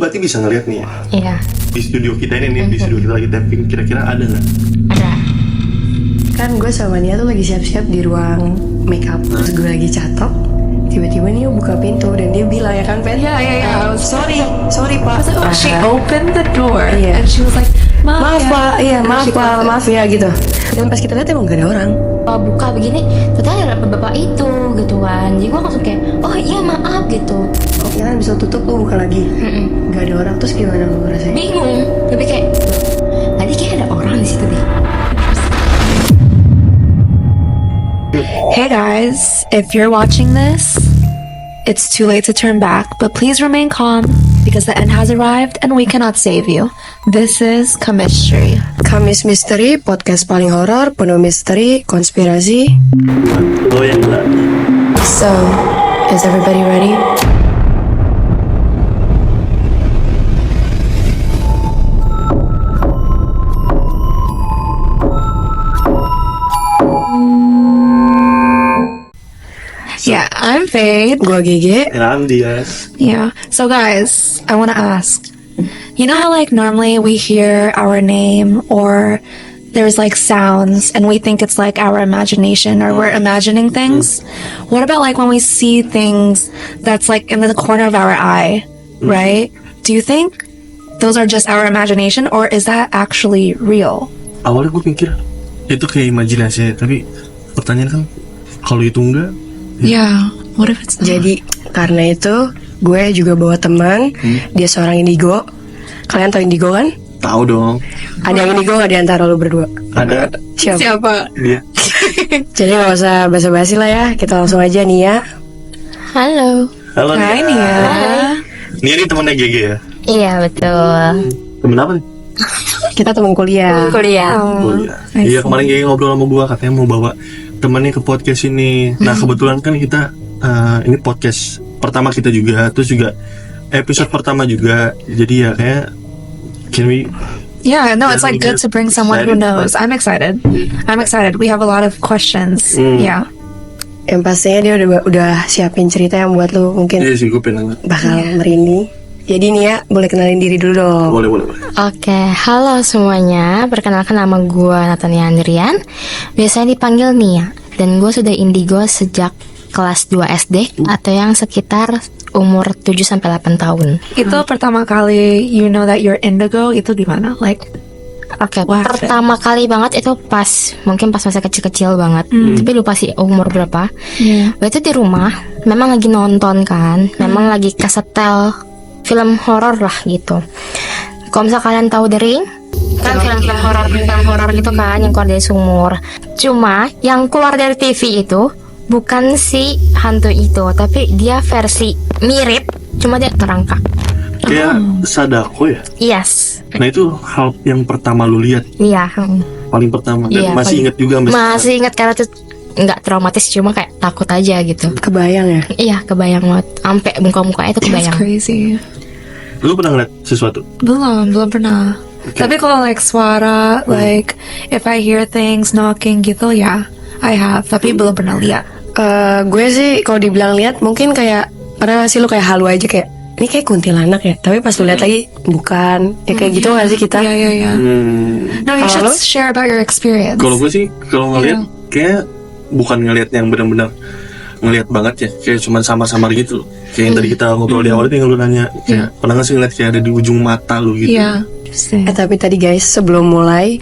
berarti bisa ngeliat nih ya. Iya. Di studio kita ini nih, di studio kita lagi tapping, kira-kira ada nggak? Ada. Kan gue sama Nia tuh lagi siap-siap di ruang makeup. Terus gue lagi catok, tiba-tiba Nia buka pintu dan dia bilang ya kan, Pen? Yeah. Sorry pak. She opened the door Iya. and she was like, Maaf pak, maaf ya gitu. Dan pas kita lihat emang gak ada orang. Buka begini, ternyata ada bapak itu gitu kan. Jadi gue langsung kayak, oh iya maaf gitu. Ya kan bisa tutup tuh, buka lagi. Gak ada orang, terus gimana lu rasanya? Bingung, tapi kayak tadi kayak ada orang di situ deh. hey guys, if you're watching this, it's too late to turn back, but please remain calm because the end has arrived and we cannot save you. This is Chemistry. Kamis Misteri, podcast paling horor, penuh misteri, konspirasi. Lo yang enggak. So, is everybody ready? Yeah, I'm Fade. Gua GG. Eram Dias. Yeah. So guys, I want to ask, you know how like normally we hear our name or there's like sounds and we think it's like our imagination or we're imagining things? What about like when we see things that's like in the corner of our eye, right? Do you think those are just our imagination or is that actually real? Awalnya gue mikir itu kayak imajinasi, tapi pertanyaan kan kalau itu enggak. Yeah. What if it's not? Jadi karena itu gue juga bawa teman. Dia seorang indigo. Kalian tahu indigo kan? Tahu dong. Ada yang indigo gak di antara lu berdua? Ada. Siapa? Dia. Jadi gak usah basa-basi lah ya. Kita langsung aja Nia. Halo. Halo Hai Nia. Nia. Nia ini temannya GG ya. Iya betul. Temen apa nih? Kita teman kuliah. Kuliah. Oh iya. Iya kemarin GG ngobrol sama gua, katanya mau bawa temannya ke podcast ini. Nah kebetulan kan kita ini podcast pertama kita juga, terus juga episode pertama juga. Jadi ya kayak can we? Yeah, no, it's like good to bring someone who knows. I'm excited. We have a lot of questions. Yeah. Yang pastinya dia udah siapin cerita yang buat lu mungkin Iya sih gue pengen banget. bakal merinding. Jadi Nia boleh kenalin diri dulu dong. Boleh. Oke, halo semuanya. Perkenalkan nama gue Natania Andrian. Biasanya dipanggil Nia. Dan gue sudah indigo sejak kelas 2 SD atau yang sekitar umur 7-8 tahun. Itu pertama kali you know that you're indigo itu gimana? Like, Oke, Wah, pertama kali banget itu mungkin pas masa kecil-kecil banget. Tapi lupa sih umur berapa. Waktu itu di rumah, memang lagi nonton kan, memang lagi kesetel film horor lah gitu. Kalau misalnya kalian tahu The Ring, kan film horor gitu kan yang keluar dari sumur. Cuma yang keluar dari TV itu bukan si hantu itu, tapi dia versi mirip, cuma dia terangkat. Kayak Sadako ya. Yes. Nah itu hal yang pertama lu lihat, Iya. paling pertama. Dan Iya, masih ingat juga sampai sekarang. Masih ingat karena tuh nggak traumatis, cuma kayak takut aja gitu. Kebayang ya? Iya, kebayang banget. Sampai muka-mukanya itu that's kebayang. crazy. Lu pernah ngeliat sesuatu? Belum pernah. Tapi kalau like suara, like if I hear things knocking gitu, ya, I have. Tapi belum pernah lihat. Gue sih kalau dibilang lihat mungkin kayak pernah sih lu kayak halu aja kayak ini kayak kuntilanak ya. Tapi pas lu lihat lagi bukan. Ya kayak gitu gak sih kita? Yeah. No, you should Kalau lu? share about your experience. Kalau gue sih kalau ngeliat kayak bukan ngeliat yang benar-benar ngeliat banget ya, kayak cuman samar-samar gitu loh. Kayak yang tadi kita ngobrol di awal itu yang lu nanya, kayak pernah nggak sih ngeliat kayak ada di ujung mata lu gitu? Yeah. Interesting. Tapi tadi guys sebelum mulai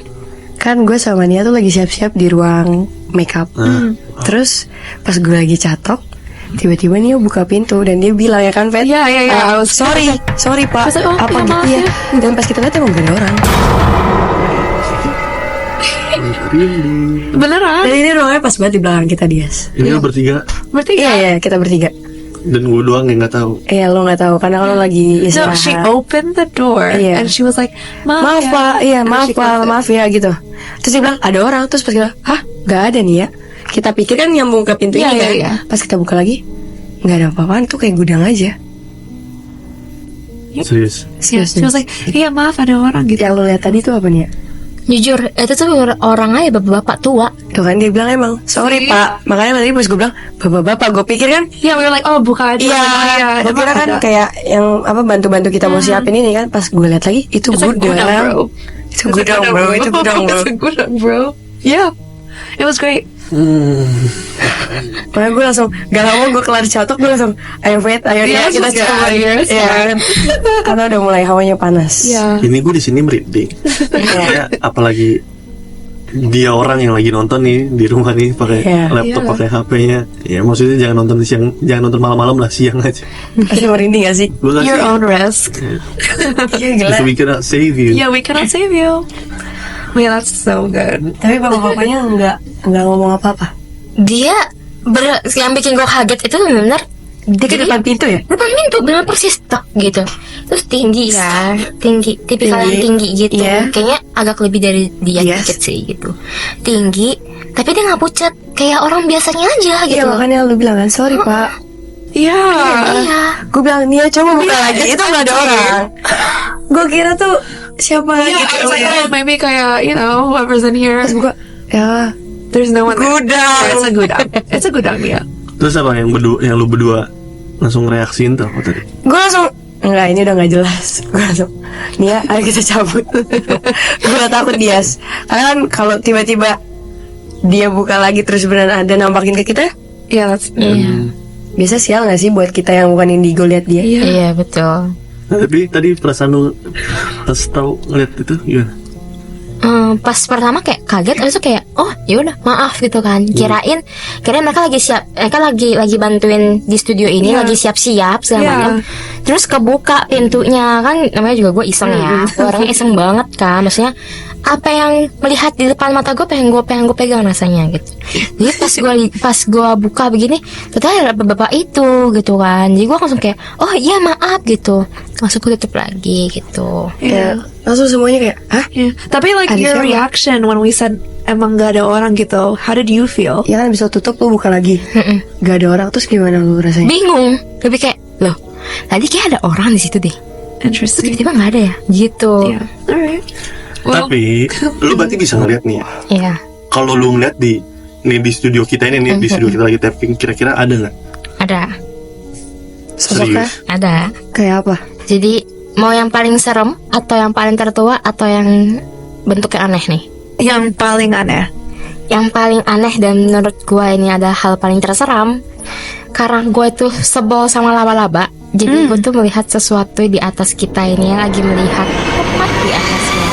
kan gue sama Nia tuh lagi siap-siap di ruang makeup. Terus pas gue lagi catok, tiba-tiba Nia buka pintu dan dia bilang ya kan, Fen? Yeah. Sorry pak. Terus, oh, Apa iya, gitu maaf ya? ya. Dan pas kita lihat emang gak ada orang. Beneran? Dan ini ruangnya pas banget di belakang kita, Dias. Ini lu bertiga Berarti Iya kita bertiga. dan gue doang yang nggak tahu. Iya lo nggak tahu karena lo lagi No, istirahat. she opened the door Iya. and she was like, Maaf pak, iya And maaf she pak, closed it. maaf ya gitu. Terus dia bilang ada orang, terus pas kita, hah nggak ada nih ya. Kita pikir kan nyambung ke pintu Iya, ini kan. iya. Pas kita buka lagi, nggak ada apa-apaan tuh kayak gudang aja. Serius. Yeah, she was like, iya maaf ada orang gitu. Yang lo lihat tadi tuh apa nih ya? Jujur, itu tuh orang aja bapak-bapak tua. Tuh kan dia bilang emang sorry pak. Makanya tadi pas gue bilang bapak-bapak, gue pikir kan Yeah, we were like, oh, buka aja. iya, gue kira kan kayak yang apa bantu-bantu kita mau siapin ini kan. Pas gue lihat lagi itu It's like gudang. gudang, bro. Itu gudang bro, itu gudang bro. It's a gudang, bro. Yeah, it was great. Makanya gue langsung gak lama gue kelar catok, gue langsung ayo Fred, ayo ya Yes, kita let's go, jalan. yes. Iya kan? Karena udah mulai hawanya panas. Yeah. Ini gue di sini merinding. Ya, apalagi dia orang yang lagi nonton nih di rumah nih pakai Iya. laptop, Iya. pakai HP-nya. Ya maksudnya jangan nonton siang, jangan nonton malam-malam lah, siang aja. Pasti merinding gak sih? Gue kasih. Your own risk. Iya gila. So we cannot save you. Yeah, we cannot save you. Wait, that's so good. Tapi bapak-bapaknya nggak ngomong apa-apa. Dia yang bikin gue kaget itu benar-benar Dia ke depan pintu ya? depan pintu benar persis tak gitu. Terus tinggi ya, tinggi, tipikal yang tinggi gitu. Iya. Kayaknya agak lebih dari dia Yes. dikit sih gitu. Tinggi, tapi dia nggak pucat, kayak orang biasanya aja Iya gitu. makanya lu bilang kan sorry pak. Yeah. Iya. Gue bilang Nia coba buka lagi. Itu nggak ada orang. Gue kira tuh siapa Yeah, gitu. I was like, oh, maybe kayak, you know, whoever's in here. Terus buka ya There's no one there. Gudang. Yeah, it's a gudang. It's a gudang, yeah. Terus apa yang lu berdua langsung reaksiin tuh apa tadi? gue langsung enggak ini udah nggak jelas. Gue langsung Nia ayo kita cabut. Gue udah takut dia. Karena kan kalau tiba-tiba dia buka lagi terus beneran ada nampakin ke kita, Yeah, that's biasa sial nggak sih buat kita yang bukan indigo lihat dia. yeah. Iya betul. Nah, tapi tadi perasaan lu pas tahu ngeliat itu gimana? Pas pertama kayak kaget, terus tuh kayak oh yaudah maaf gitu kan. Kirain mereka lagi siap, mereka lagi bantuin di studio ini, lagi siap-siap segala Iya. macam. Terus kebuka pintunya kan, namanya juga gue iseng ya, gue orangnya iseng banget kan. Maksudnya apa yang melihat di depan mata gue pengen gue pegang rasanya gitu. Jadi pas gue buka begini, ternyata ada bapak itu gitu kan. Jadi gue langsung kayak oh iya maaf gitu, langsung gue tutup lagi gitu. Ya, langsung semuanya kayak hah? Yeah. Tapi like Ada your siapa? reaction when we said emang gak ada orang gitu, how did you feel? Ya kan bisa tutup lu buka lagi. Gak ada orang terus gimana lu rasanya? Bingung, lebih kayak loh tadi kayak ada orang di situ deh. Interesting. Tiba-tiba nggak ada ya gitu. Yeah. Alright. Well, Tapi lu berarti bisa ngeliat nih ya. Iya, Kalau lu ngeliat di studio kita ini nih, di studio kita lagi tapping, kira-kira ada nggak? ada Sosoknya Serius? ada. kayak apa? Jadi mau yang paling serem atau yang paling tertua atau yang bentuknya aneh nih? yang paling aneh. Yang paling aneh dan menurut gue ini ada hal paling terseram karena gue tuh sebel sama laba-laba. Jadi gue tuh melihat sesuatu di atas kita ini yang lagi melihat tepat di atasnya.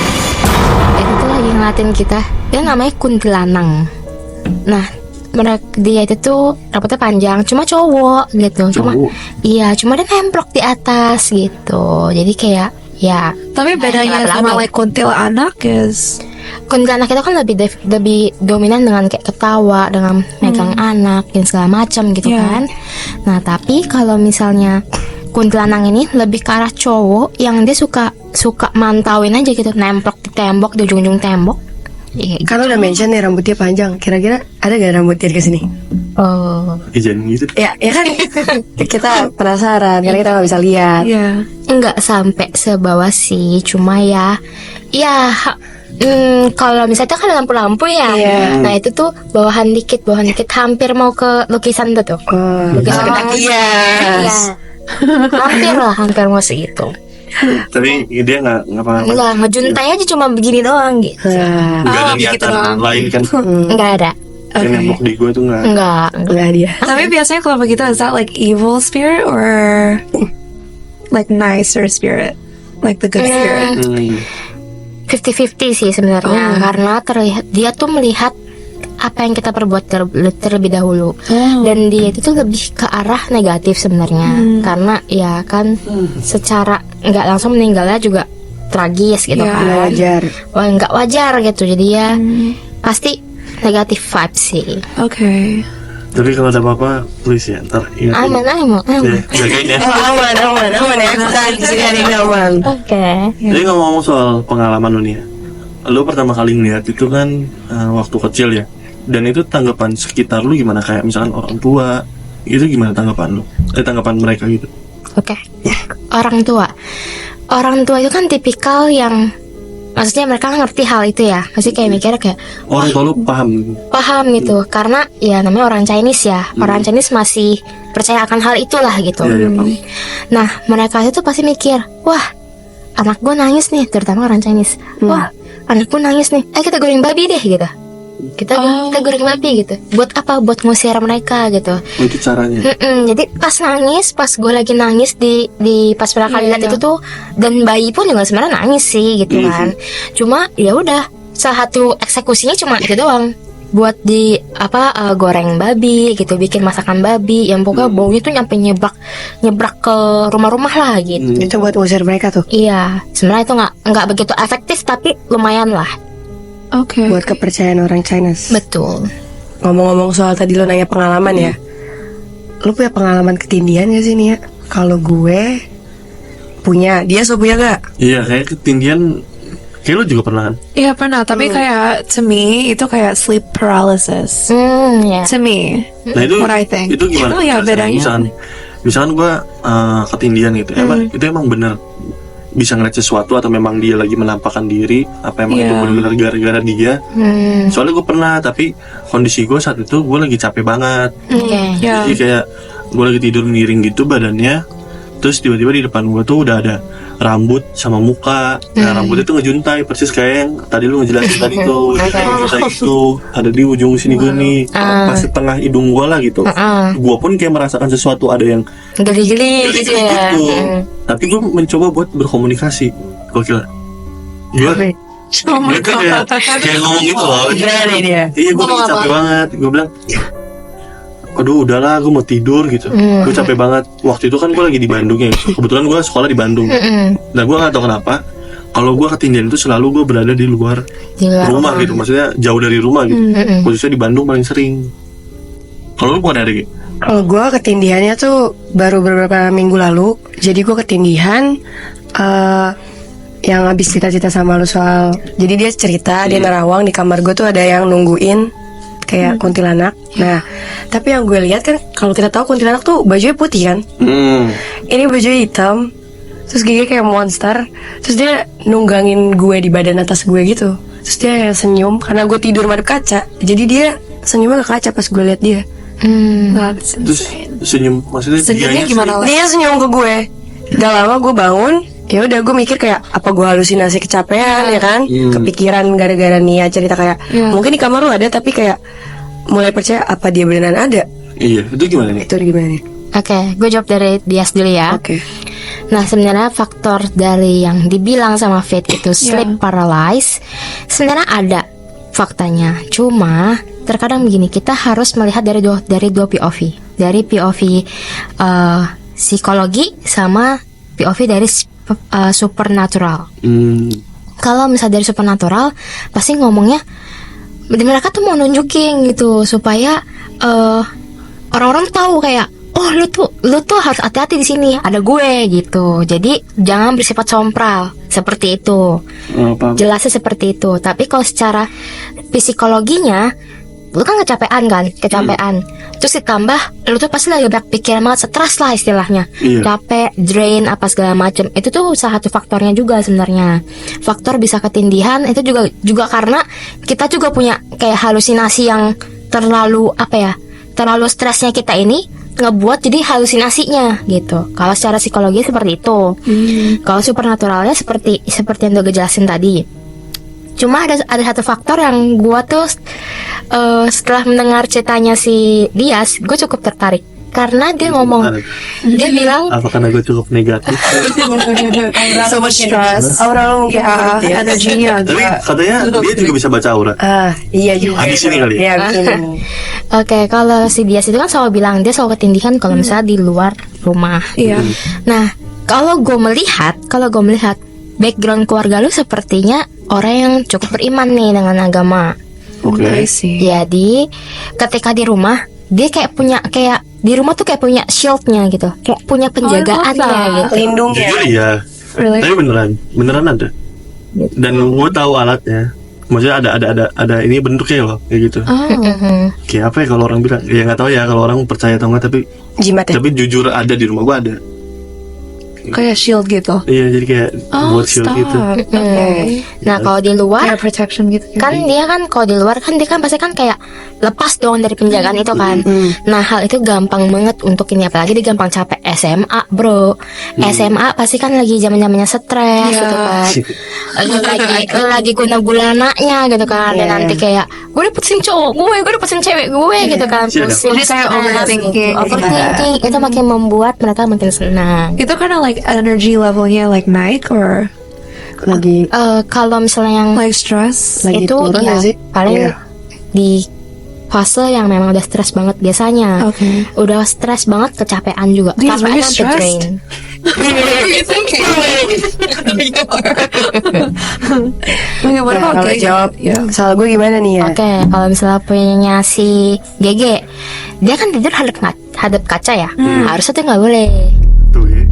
Itu tuh lagi ngeliatin kita. Dia namanya kuntilanang. Nah, dia itu tuh rambutnya panjang, cuma cowok gitu. Cuma Cowok? iya, cuma dia nemplok di atas gitu. Jadi kayak ya Tapi bedanya sama laba-laba. like kuntilanak is kuntilanak itu kan lebih dominan dengan kayak ketawa, dengan megang anak dan segala macam gitu Iya. kan. Nah tapi kalau misalnya kuntilanak ini lebih ke arah cowok yang dia suka mantauin aja gitu, nemplok di tembok, di ujung-ujung tembok. Iya, gitu. Kalau udah mention nih rambutnya panjang, kira-kira ada gak rambutnya di sini? Oh, Jangan gitu. Ya kan kita penasaran karena kita nggak bisa lihat. yeah. enggak sampai sebawah sih, cuma ya kalau misalnya kan ada lampu-lampu ya, Iya. nah itu tuh bawahan dikit hampir mau ke lukisan tuh. Oh, Lukisan iya. Iya. hampir mau segitu. Tapi dia nggak ngapa-ngapain. Enggak, ngejuntai aja cuma begini doang gitu. Nah, Nggak ada gitu niatan doang. lain kan. Enggak ada. Yang nembok di gue tuh nggak. Enggak. nggak dia. Tapi biasanya kalau begitu is that like evil spirit or like nicer spirit? Like the good spirit? 50-50 sih sebenarnya, karena terlihat dia tuh melihat apa yang kita perbuat terlebih dahulu, dan dia itu tuh lebih ke arah negatif sebenarnya, karena ya kan secara nggak langsung meninggalnya juga tragis gitu Iya. kan. Nggak wajar. Wah, nggak wajar gitu, jadi ya pasti negatif vibes sih. Okay. Tapi kalau ada apa-apa, please ya, ntar ingat. Aman. Ya, jagain ya. Oh, aman ya. Kita di sini ada yang aman. Oke. Jadi ngomong-ngomong soal pengalaman lu nih ya, lu pertama kali ngeliat itu kan waktu kecil ya, dan itu tanggapan sekitar lu gimana, kayak misalkan orang tua itu gimana tanggapan lu, tanggapan mereka gitu? Oke. Orang tua itu kan tipikal yang maksudnya mereka ngerti hal itu ya. Maksudnya kayak mikirnya kayak Orang tua lu paham gitu. Karena ya namanya orang Chinese ya. Orang Chinese masih percaya akan hal itulah gitu. Iya, paham. Nah mereka itu pasti mikir, wah anak gue nangis nih, terutama orang Chinese. Wah anak gue nangis nih, kita goreng babi deh gitu. Kita goreng babi gitu. Buat apa? Buat ngusir mereka gitu. Itu caranya. Jadi pas gue lagi nangis di pas mereka lihat itu tuh, dan bayi pun juga sebenarnya nangis sih gitu kan. Cuma ya udah, salah satu eksekusinya cuma itu doang. Buat goreng babi gitu, bikin masakan babi yang pokoknya baunya tuh nyampe nyebrak ke rumah-rumah lah gitu. Itu buat ngusir mereka tuh. Iya, sebenarnya itu nggak begitu efektif tapi lumayan lah. Okay. Buat kepercayaan orang Chinese. Betul. Ngomong-ngomong soal tadi lo nanya pengalaman ya. Lo punya pengalaman ketindihan gak sih nih ya? Kalau gue punya, dia punya gak? Iya, kayak ketindihan. Kayak lo juga pernah kan? Iya pernah, tapi kayak to me itu kayak sleep paralysis. Ya. To me, Nah itu what I think. Itu gimana? Itu ya bedanya. Misalkan gue ketindihan gitu. Itu emang bener bisa ngeliat sesuatu atau memang dia lagi menampakkan diri, apa emang itu benar-benar gara-gara dia? Soalnya gue pernah, tapi kondisi gue saat itu gue lagi capek banget. Jadi kayak gue lagi tidur miring gitu badannya, terus tiba-tiba di depan gue tuh udah ada rambut sama muka. Nah rambutnya tuh ngejuntai persis kayak yang tadi lu ngejelasin tadi tuh. Ngejuntai itu ada di ujung sini gue nih, pas tengah hidung gue lah gitu. Gue pun kayak merasakan sesuatu ada yang Geli-geli gitu ya. Tapi gue mencoba buat berkomunikasi. Gokil. Gue kayak ngomong gitu loh. Iya gue capek banget. Gue bilang, aduh udahlah gue mau tidur gitu. Gue capek banget. Waktu itu kan gue lagi di Bandung ya. Kebetulan gue sekolah di Bandung. Nah gue gak tahu kenapa, kalau gue ketindihan itu selalu gue berada di luar rumah gitu. Maksudnya jauh dari rumah gitu. Khususnya di Bandung paling sering. Kalau lu bukan ada gitu? Kalau gue ketindihannya tuh baru beberapa minggu lalu. Jadi gue ketindihan yang habis cerita-cerita sama lu soal. Jadi dia cerita dia nerawang di kamar gue tuh ada yang nungguin kayak kuntilanak. Nah, tapi yang gue lihat kan kalau kita tahu kuntilanak tuh bajunya putih kan. Ini bajunya hitam. Terus gigi kayak monster. Terus dia nunggangin gue di badan atas gue gitu. Terus dia kayak senyum karena gue tidur madep kaca. Jadi dia senyumnya ke kaca pas gue lihat dia. Terus senyum, maksudnya Senyumnya gimana lah? Dia senyum ke gue. Gak lama gue bangun, ya udah gue mikir kayak apa gue halusinasi kecapean ya kan, kepikiran gara-gara Nia cerita kayak mungkin di kamar lu ada, tapi kayak mulai percaya apa dia beneran ada. Iya, itu gimana nih? Itu gimana nih? Oke, gue jawab dari Dias dulu ya. Oke. Nah sebenarnya faktor dari yang dibilang sama Faith itu sleep paralysis sebenarnya ada faktanya. Cuma terkadang begini, kita harus melihat dari dua POV, dari POV psikologi sama POV dari supernatural. Kalau misalnya dari supernatural pasti ngomongnya mereka tuh mau nunjukin gitu supaya orang-orang tahu kayak oh lu tuh harus hati-hati di sini ada gue gitu. Jadi jangan bersifat sompral seperti itu. Jelasnya seperti itu. Tapi kalau secara psikologinya lu kan kecapean. Terus ditambah lu tuh pasti lagi banyak pikiran banget, stres lah istilahnya. Capek, drain apa segala macam. Itu tuh salah satu faktornya juga sebenarnya. Faktor bisa ketindihan itu juga karena kita juga punya kayak halusinasi yang terlalu terlalu stresnya kita ini ngebuat jadi halusinasinya gitu. Kalau secara psikologi seperti itu. Kalau supernaturalnya seperti yang gue jelasin tadi. Cuma ada satu faktor yang gue tuh setelah mendengar ceritanya si Dias, gue cukup tertarik karena dia ngomong, dia bilang apa karena gue cukup negatif? So much stress. Aura lu mungkin Energinya Tapi katanya dia juga bisa baca aura. Iya juga. Habis ini kali. Iya habis ini. Oke, kalau si Dias itu kan selalu bilang dia selalu ketindihan kalau misalnya di luar rumah. Nah, kalau gue melihat background keluarga lu sepertinya orang yang cukup beriman nih dengan agama. Oke. Jadi ketika di rumah dia kayak di rumah tuh kayak punya shieldnya gitu, kayak punya penjagaannya gitu. Lindungnya. Jujur iya. Tapi beneran ada. Dan gue tahu alatnya. Maksudnya ada ini bentuknya loh kayak gitu. Kayak apa ya kalau orang bilang? Ya nggak tahu ya kalau orang percaya atau nggak, tapi Jimat ya? Tapi jujur ada di rumah gue ada. Kayak shield gitu. Iya, jadi kayak Oh, buat shield stop. gitu. Okay. Nah kalau di luar Kayak protection gitu. kan dia kan kalau di luar kan dia kan pasti kan kayak lepas dong dari penjagaan itu kan. Nah hal itu gampang banget untuk ini, apalagi dia gampang capek. SMA bro, SMA pasti kan lagi zamannya stres gitu kan. lagi guna-gulananya gitu kan. Dan nanti kayak gue dapetin cowok gue dapetin cewek gue gitu kan. Pusing, Jadi kayak overthinking. overthinking itu makin membuat mereka makin senang. Itu kind of like energy levelnya like naik or Lagi Kalau misalnya yang like stress. Lagi itu turun ya nggak sih? paling Iya. di fase yang memang udah stres banget biasanya. Okay. Udah stres banget, kecapean juga. Dia Kecapean really sampai stressed? drain. Okay, what Nah, about kalau Gege? jawab Yeah. salah gue gimana nih ya? Oke, kalau misalnya punyanya si Gege, dia kan tidur hadap kaca ya. Harusnya tuh nggak boleh. Tuh ya.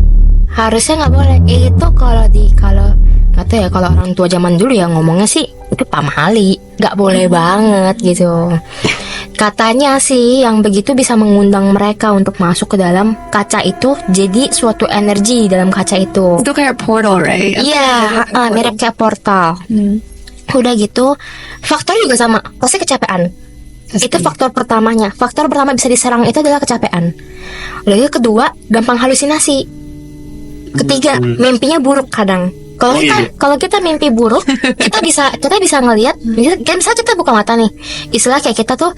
Harusnya nggak boleh. Itu kalau nggak tahu ya, kalau orang tua zaman dulu ya ngomongnya sih itu pamali, nggak boleh banget gitu. Katanya sih yang begitu bisa mengundang mereka untuk masuk ke dalam kaca itu, jadi suatu energi di dalam kaca itu. Itu kayak portal, right? Iya, mirip kayak portal. Udah gitu, faktor juga sama, pasti kecapean. Itu faktor pertamanya. Faktor pertama bisa diserang itu adalah kecapean. Udah gitu kedua, gampang halusinasi. Ketiga, mimpinya buruk kadang. Kalau kita mimpi buruk, kita bisa ngelihat, misalnya kita buka mata nih, istilah kayak kita tuh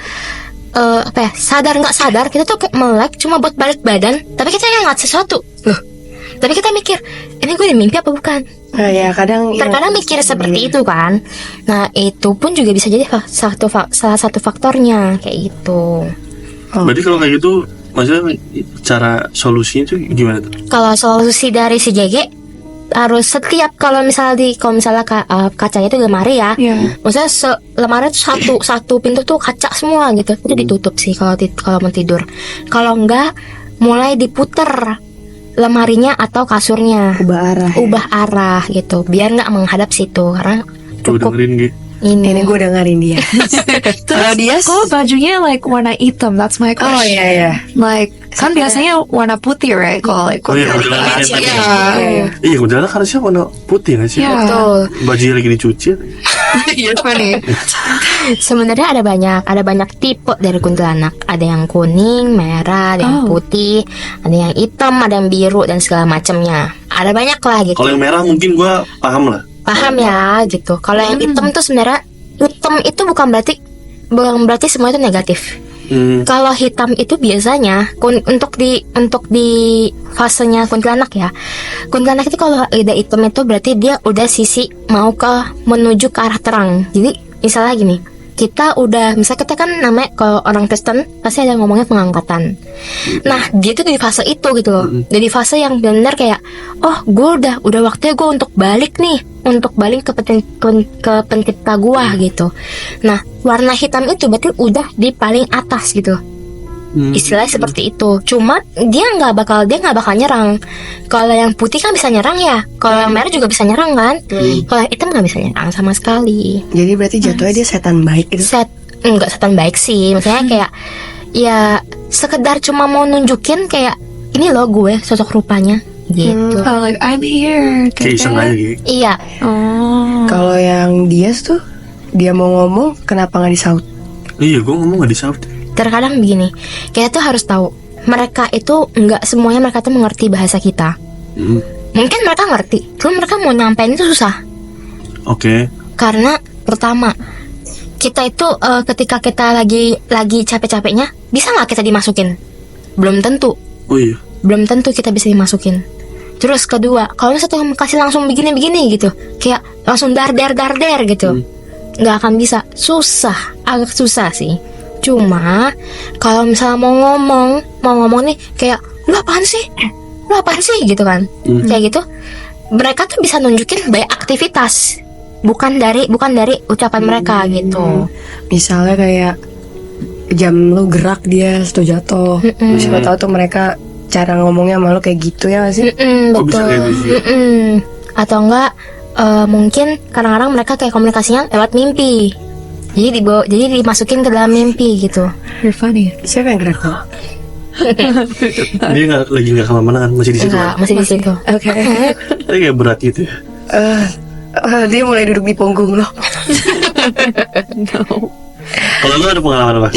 apa ya, sadar nggak sadar kita tuh kayak melek cuma buat balik badan, tapi kita ngeliat sesuatu loh. Tapi kita mikir, ini gue di mimpi apa bukan? Nah, ya Terkadang mikir seperti itu kan. Nah itu pun juga bisa jadi salah satu faktornya kayak gitu. Berarti kalau kayak gitu, maksudnya cara solusinya tuh gimana tuh? Kalau solusi dari si JG harus setiap kalau misalnya kacanya itu lemari ya, maksudnya lemari itu satu pintu tuh kaca semua gitu, itu ditutup sih kalau mau tidur. Kalau enggak, mulai diputer lemarinya atau kasurnya, ubah arah gitu, biar nggak menghadap situ karena Coba cukup dengerin gitu. Ini gue dengerin dia. Kalau dia Kok bajunya like warna hitam? That's my question. Oh iya. Like kan biasanya warna putih, right? Kalau like Oh iya, kuntilanak Iya, kuntilanak harusnya warna putih nggak sih? Yeah. Betul. Bajunya lagi dicuci. You're funny. Sebenarnya ada banyak tipe dari kuntilanak. Ada yang kuning, merah, ada yang putih, ada yang hitam, ada yang biru dan segala macamnya. Ada banyak lah gitu. Kalau yang merah mungkin gua paham lah. Paham ya gitu. Kalau yang hitam tuh sebenarnya hitam itu bukan berarti semua itu negatif. Kalau hitam itu biasanya untuk di fasenya kuntilanak ya. Kuntilanak itu kalau udah hitam itu berarti dia udah sisi mau menuju ke arah terang. Jadi misalnya gini, misalnya kita kan namanya kalau orang Kristen pasti ada ngomongnya pengangkatan. Nah dia tuh di fase itu gitu loh. Jadi fase yang benar kayak, oh gue udah waktunya gue untuk balik ke pencipta gue gitu. Nah warna hitam itu berarti udah di paling atas gitu. Istilahnya seperti itu. Cuma dia nggak bakal nyerang. Kalau yang putih kan bisa nyerang ya. Kalau yang merah juga bisa nyerang kan. Kalau yang hitam nggak bisa nyerang sama sekali. Jadi berarti jatuhnya dia setan baik gitu. Enggak setan baik sih. Maksudnya kayak ya sekedar cuma mau nunjukin kayak ini loh gue sosok rupanya gitu. Oh, like I'm here. Kayak iseng aja gitu. Iya. Oh. Kalau yang Dias tuh dia mau ngomong kenapa nggak disaut? Iya, gua ngomong nggak disaut. Terkadang begini, kita tuh harus tahu mereka itu nggak semuanya mereka tuh mengerti bahasa kita. Mungkin mereka ngerti, cuma mereka mau nyampein itu susah. Oke. Karena pertama kita itu ketika kita lagi capek-capeknya bisa nggak kita dimasukin? Belum tentu. Oh iya. Belum tentu kita bisa dimasukin. Terus kedua, kalau misalnya kasih langsung begini-begini gitu, kayak langsung dar gitu, nggak akan bisa. Agak susah sih. Cuma kalau misalnya mau ngomong nih kayak lu apaan sih gitu kan, kayak gitu, mereka tuh bisa nunjukin banyak aktivitas, bukan dari ucapan mereka gitu. Misalnya kayak jam lu gerak dia tuh jatuh. Siapa tahu tuh mereka cara ngomongnya malu kayak gitu ya nggak sih? Kok bisa Betul. kayak gitu sih? Atau enggak mungkin kadang-kadang mereka kayak komunikasinya lewat mimpi. Jadi dimasukin ke dalam mimpi gitu. You're funny. Siapa yang gerak tuh? Dia lagi nggak kemana-mana kan, masih di situ Enggak, kan? masih di situ. Okay. Tapi kayak berat gitu ya. Dia mulai duduk di punggung lo. Kalau lu ada pengalaman apa?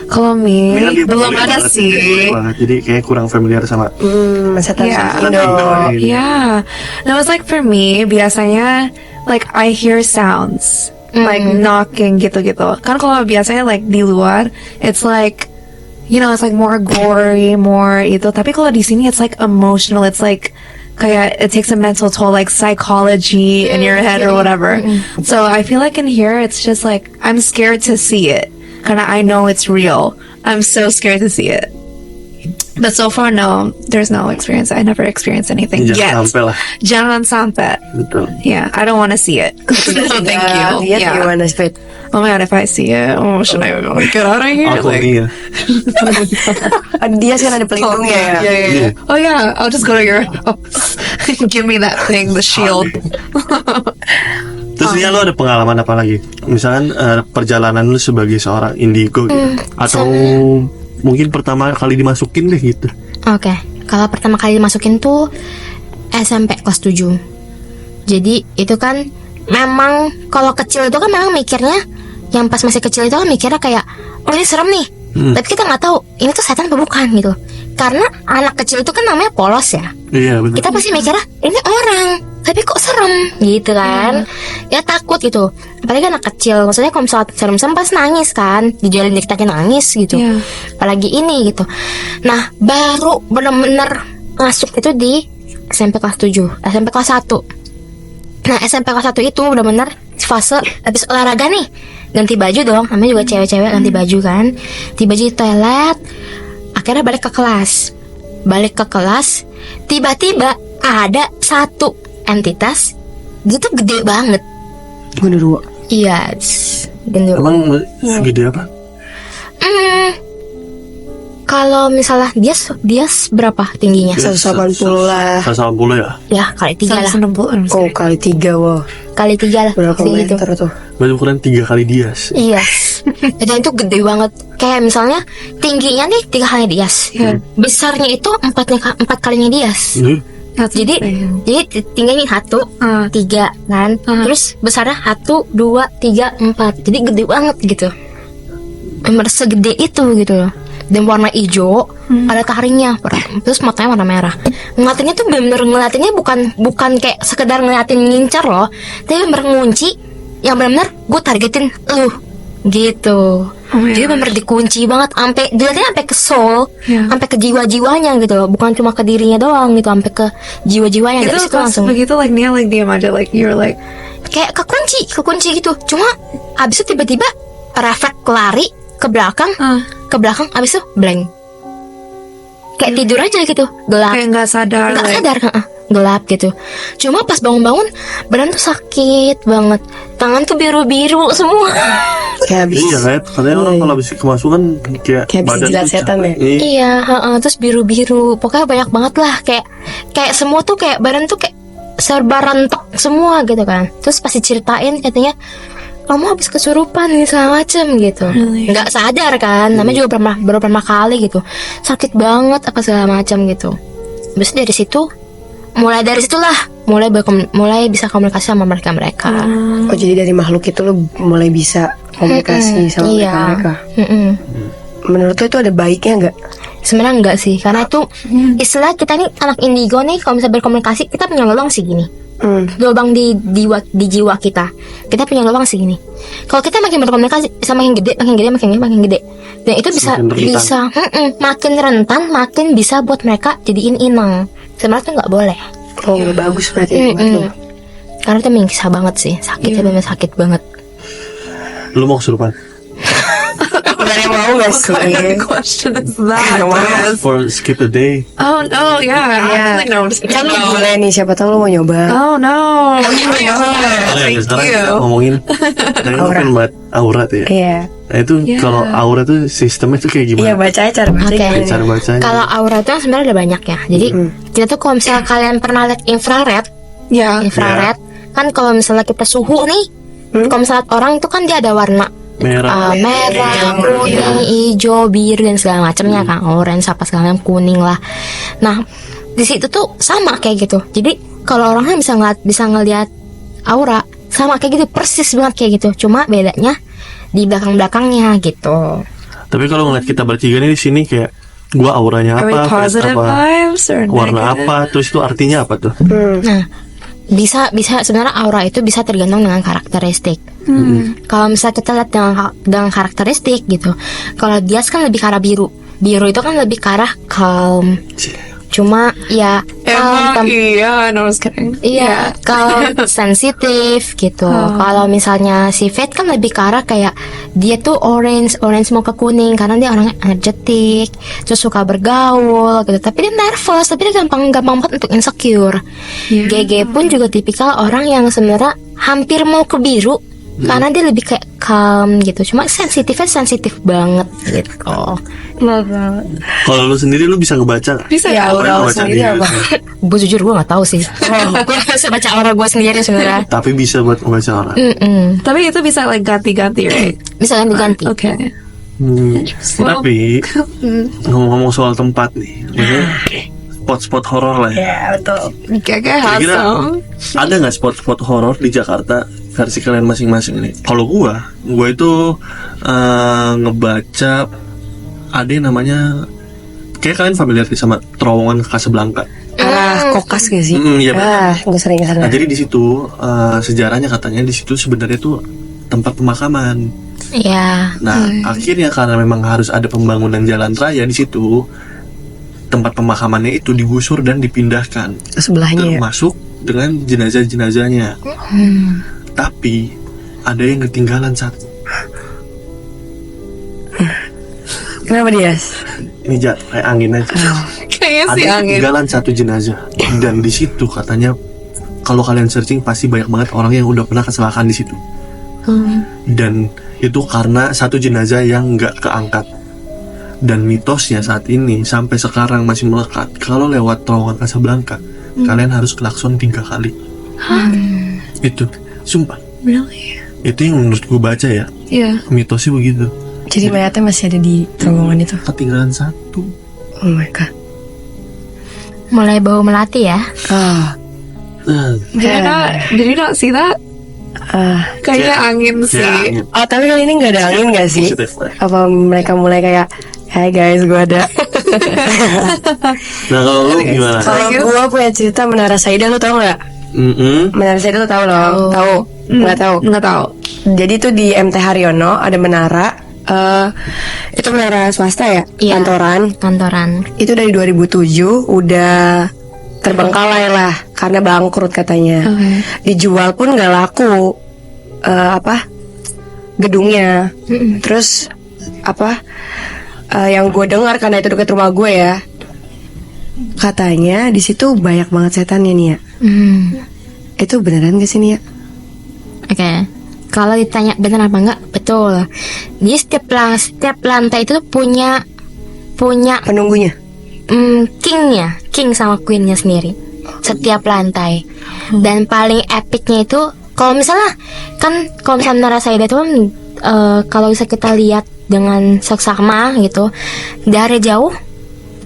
Kalau me, Kan dia belum populer ada banget, sih. populer banget. Jadi kayak kurang familiar sama. Masa Yeah. dong. Yeah. No, it's like for me, biasanya like I hear sounds like knocking gitu-gitu. Kan kalau biasanya like di luar, it's like it's like more gory, more itu. Tapi kalau di sini it's like emotional. It's like kayak it takes a mental toll, like psychology in your head or whatever. So I feel like in here it's just like I'm scared to see it. Karena I know it's real. I'm so scared to see it. But so far, no, there's no experience. I never experienced anything yet. Jangan sampai lah. Jangan sampai. Betul. Yeah, I don't want to see it. No, thank you. Lihat Yeah. gimana Spet? Oh my god, if I see it, should I get out of here? Aku Like, nih ya. Dia kan ada pelindungnya ya. Iya. Oh yeah, I'll just go to your house. Give me that thing, the shield. Terus Nia, lu ada pengalaman apa lagi? Misalkan perjalanan lu sebagai seorang indigo gitu. Atau mungkin pertama kali dimasukin deh gitu. Oke, kalau pertama kali dimasukin tuh SMP kelas 7. Jadi itu kan memang kalau kecil itu kan memang mikirnya, yang pas masih kecil itu kan mikirnya kayak, oh ini serem nih. Tapi kita nggak tahu ini tuh setan apa bukan gitu. Karena anak kecil itu kan namanya polos ya. Iya betul. Kita pasti mikirnya ini orang, tapi kok serem gitu kan. Ya takut gitu. Apalagi anak kecil, maksudnya kalau misalnya serem-serem pas nangis kan, dijualin dikit nangis gitu. Iya. Apalagi ini gitu. Nah baru bener-bener masuk itu di SMP kelas 7, SMP kelas 1. Nah SMP kelas 1 itu bener-bener fase habis olahraga nih, ganti baju dong, namanya juga cewek-cewek ganti baju kan, ganti baju di toilet. Akhirnya balik ke kelas, tiba-tiba ada satu entitas, dia tuh gede banget. Genderuwo. Iya, genderuwo. Emang gede apa? Kalau misalnya dia berapa tingginya? 180 lah. 180 ya? Ya kali 3 lah, 160. Oh kali 3 wah. kali 3 lah, Berapa segitu. meter tuh? Berarti ukuran 3 kali Dias. Iya. Dan itu gede banget. Kayak misalnya tingginya nih 3 kali Dias. Besarnya itu 4 kalinya Dias. Jadi tingginya 1, 3 kan. Terus besarnya 1, 2, 3, 4. Jadi gede banget gitu. Bener segede itu gitu loh. Dan warna hijau, ada taringnya, terus matanya warna merah. Ngeliatinnya tuh bener ngeliatinnya bukan kayak sekedar ngeliatin ngincar loh, tapi bener ngunci yang bener-bener gue targetin lu gitu. Jadi bener dikunci banget, sampai dilihatnya sampai ke soul, sampai ke jiwa-jiwanya gitu loh, bukan cuma ke dirinya doang gitu, sampai ke jiwa-jiwanya. Dari Itu situ pas langsung begitu like Nia like diam aja, like you're like kayak kekunci gitu. Cuma abis itu tiba-tiba refleks lari ke belakang, abis itu blank, kayak tidur aja gitu, gelap, kayak nggak sadar. nggak like, sadar, gelap gitu. Cuma pas bangun-bangun badan tuh sakit banget, tangan tuh biru-biru semua. Kayak habis. Iya kan? Katanya orang kalau habis kemasukan kayak Kayak habis badan jilat tuh setan capek. ya? Iya. Iya, terus biru-biru, pokoknya banyak banget lah, kayak semua tuh kayak badan tuh kayak serba rentok semua gitu kan. Terus pasti ceritain katanya kamu habis kesurupan nih segala macem gitu. Nggak sadar kan, namanya juga baru pertama kali gitu, sakit banget apa segala macam gitu. Terus dari situ, mulai bisa komunikasi sama mereka. Oh jadi dari makhluk itu lo mulai bisa komunikasi sama mereka. Menurut lo itu ada baiknya nggak? Sebenarnya enggak sih, karena itu istilah kita nih anak indigo nih, kalau misalnya berkomunikasi kita punya lubang segini. Lubang di jiwa kita punya lubang segini. Kalau kita makin berkomunikasi bisa makin gede. Dan itu bisa makin rentan, makin bisa buat mereka jadiin inang. Sebenarnya tuh nggak boleh. Oh nggak bagus berarti buat lo. Karena itu menyiksa banget sih, sakitnya bener sakit banget. Lu mau kesurupan? Gak ada yang mau nggak sih? question is that? For skip a day. Oh no, yeah. Like, no, I'm just Kan lo boleh nih, siapa tahu lo mau nyoba. Oh no. Oke, sekarang kita ngomongin dari kan buat aurat ya. Iya. Nah itu kalau aurat tuh sistemnya tuh kayak gimana? Iya bacanya cara Oke. bacanya. Cara bacanya. Kalau aura itu sebenarnya ada banyak ya. Jadi kita tuh kalau misalnya kalian pernah lihat infrared, Yeah. kan kalau misalnya kita suhu nih, kalau misalnya orang itu kan dia ada warna Merah. merah, kuning, hijau, biru dan segala macamnya kan, orange apa segala macam, kuning lah. Nah di situ tuh sama kayak gitu. Jadi kalau orang kan bisa ngeliat aura sama kayak gitu, persis banget kayak gitu. Cuma bedanya di belakangnya gitu. Tapi kalau ngeliat kita bertiga nih di sini kayak gua auranya Are we apa, positive apa, vibes or warna negative? apa, terus itu artinya apa tuh? Nah bisa sebenarnya aura itu bisa tergantung dengan karakteristik. Kalau misalnya kita lihat dengan karakteristik gitu, kalau dia kan lebih ke arah biru itu kan lebih ke arah calm. Cuma ya Emang iya, no, I was kidding. iya calm, sensitif gitu. Kalau misalnya si Fate kan lebih ke arah kayak dia tuh orange mau ke kuning karena dia orangnya energetik, terus suka bergaul gitu. Tapi dia nervous, tapi dia gampang banget untuk insecure. GG pun juga tipikal orang yang sebenarnya hampir mau ke biru karena dia lebih kayak calm gitu. Cuma sensitif banget gitu. Kalau lu sendiri lu bisa ngebaca nggak? Bisa Ya, ya. aura Baca sendiri diri apa? Gue jujur gue nggak tahu sih. Gue bisa baca aura gue sendiri sebenarnya. Tapi bisa buat ngebaca orang. Tapi itu bisa like ganti-ganti, right? Bisa ganti. Okay. Tapi ngomong-ngomong soal tempat nih, maksudnya spot-spot horor lah ya. Ya betul. Gaga has Kira-kira some. ada nggak spot-spot horor di Jakarta versi kalian masing-masing nih? Kalau gua itu ngebaca ada yang namanya, kayak kalian familiar sih sama terowongan Casablanca. Arah kokas gak sih? Iya benar. Gue sering kesana. Nah jadi di situ sejarahnya katanya di situ sebenarnya tuh tempat pemakaman. Iya. Nah akhirnya karena memang harus ada pembangunan jalan raya di situ, tempat pemakamannya itu digusur dan dipindahkan, Sebelahnya ya. termasuk dengan jenazah-jenazahnya. Tapi ada yang ketinggalan satu. Kenapa dia? Ini kayak angin aja. Kayaknya Ada sih yang angin. ketinggalan satu jenazah, dan di situ katanya kalau kalian searching pasti banyak banget orang yang udah pernah kecelakaan di situ. Dan itu karena satu jenazah yang nggak keangkat. Dan mitosnya saat ini sampai sekarang masih melekat. Kalau lewat terowongan Casablanca, kalian harus klakson 3 kali. Itu, sumpah. Really? Itu yang menurut gue baca ya. Yeah. Mitosnya begitu. Jadi mayatnya masih ada di terowongan itu. Ketinggalan satu. Oh my god. Mulai bau melati ya. Did you not see that? Kayaknya angin sih. angin. Oh tapi kali ini nggak ada angin nggak sih? Positif. Apa mereka mulai kayak, hey guys, gue ada. Nah kalau lu gimana? Kalau gue punya cerita Menara Saida, lu tau nggak? Menara Saida lu tau loh? Tahu? Nggak tahu? Nggak tahu. Jadi tuh di MT Haryono ada menara. Itu menara swasta ya? Iya. Kantoran. Itu dari 2007 udah terbengkalai lah karena bangkrut katanya. Dijual pun nggak laku gedungnya. Terus yang gue dengar karena itu dekat rumah gue ya, katanya di situ banyak banget setannya nih ya. Itu beneran gak sih nih ya? Oke. Kalau ditanya benar apa enggak, betul. Di setiap lantai itu punya Penunggunya? kingnya, king sama queennya sendiri. Setiap lantai. Dan paling epicnya itu kalau misalnya Menara Saida itu kan kalau bisa kita lihat dengan seksama gitu, dari jauh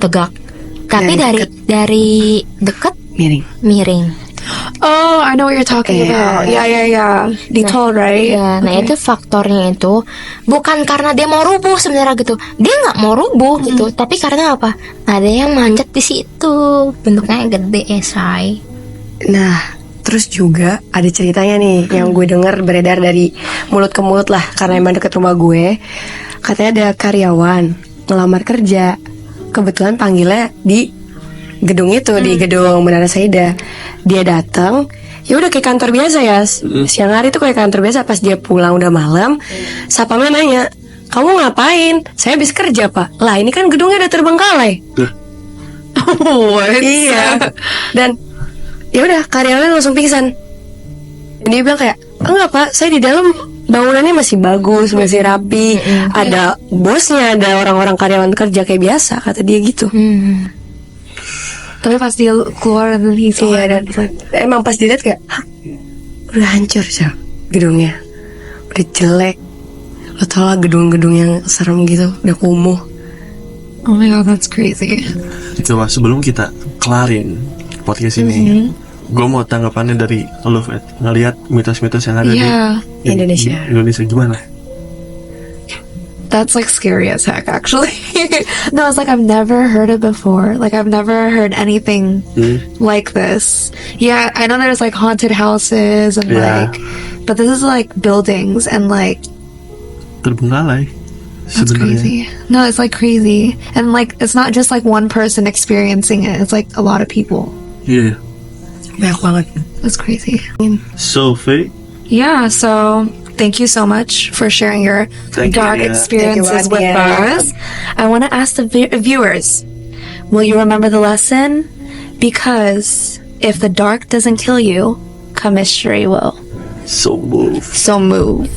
tegak, tapi dari dekat miring. Oh, I know what you're talking about. Yeah. Di tall, right? Ya, nah itu faktornya itu bukan karena dia mau rubuh sebenarnya gitu. Dia nggak mau rubuh gitu, tapi karena apa? Ada yang manjat di situ, bentuknya gede, say. Nah, terus juga ada ceritanya nih yang gue denger beredar dari mulut ke mulut lah, karena emang deket rumah gue. Katanya ada karyawan ngelamar kerja, kebetulan panggilnya di gedung itu, di gedung Menara Saida. Dia datang, ya udah kayak kantor biasa ya. Siang hari tuh kayak kantor biasa. Pas dia pulang udah malam, sapamnya nanya, kamu ngapain? Saya habis kerja pak. Lah ini kan gedungnya udah terbengkalai. Iya. Dan ya udah karyawan langsung pingsan. Dia bilang kayak, enggak pak, saya di dalam bangunannya masih bagus, masih rapi. Ada bosnya, ada orang-orang karyawan kerja kayak biasa, kata dia gitu. Tapi pas dia keluar dan Iya, dan emang pas dilihat kayak, "Hah, udah hancur sih gedungnya, udah jelek, Lo tau lah gedung-gedung yang serem gitu, udah kumuh. Oh my god, that's crazy. Coba sebelum kita kelarin podcast ini, gue mau tanggapannya dari lo, Fed, ngelihat mitos-mitos yang ada Yeah, di Indonesia. Indonesia gimana? that's like scary as heck, actually. No, it's like I've never heard it before. Like I've never heard anything like this. Yeah, I know there's like haunted houses and Yeah. like, but this is like buildings and like Terbengkalai that's sebenarnya. crazy. No, it's like crazy, and like it's not just like one person experiencing it. It's like a lot of people. Iya. Banyak banget. That's crazy. So, Faye, Yeah, so thank you so much for sharing your Thank you, dark yeah. experiences Thank you, with Nadia. us. I want to ask the viewers, will you remember the lesson? Because if the dark doesn't kill you, chemistry will. so move. So move.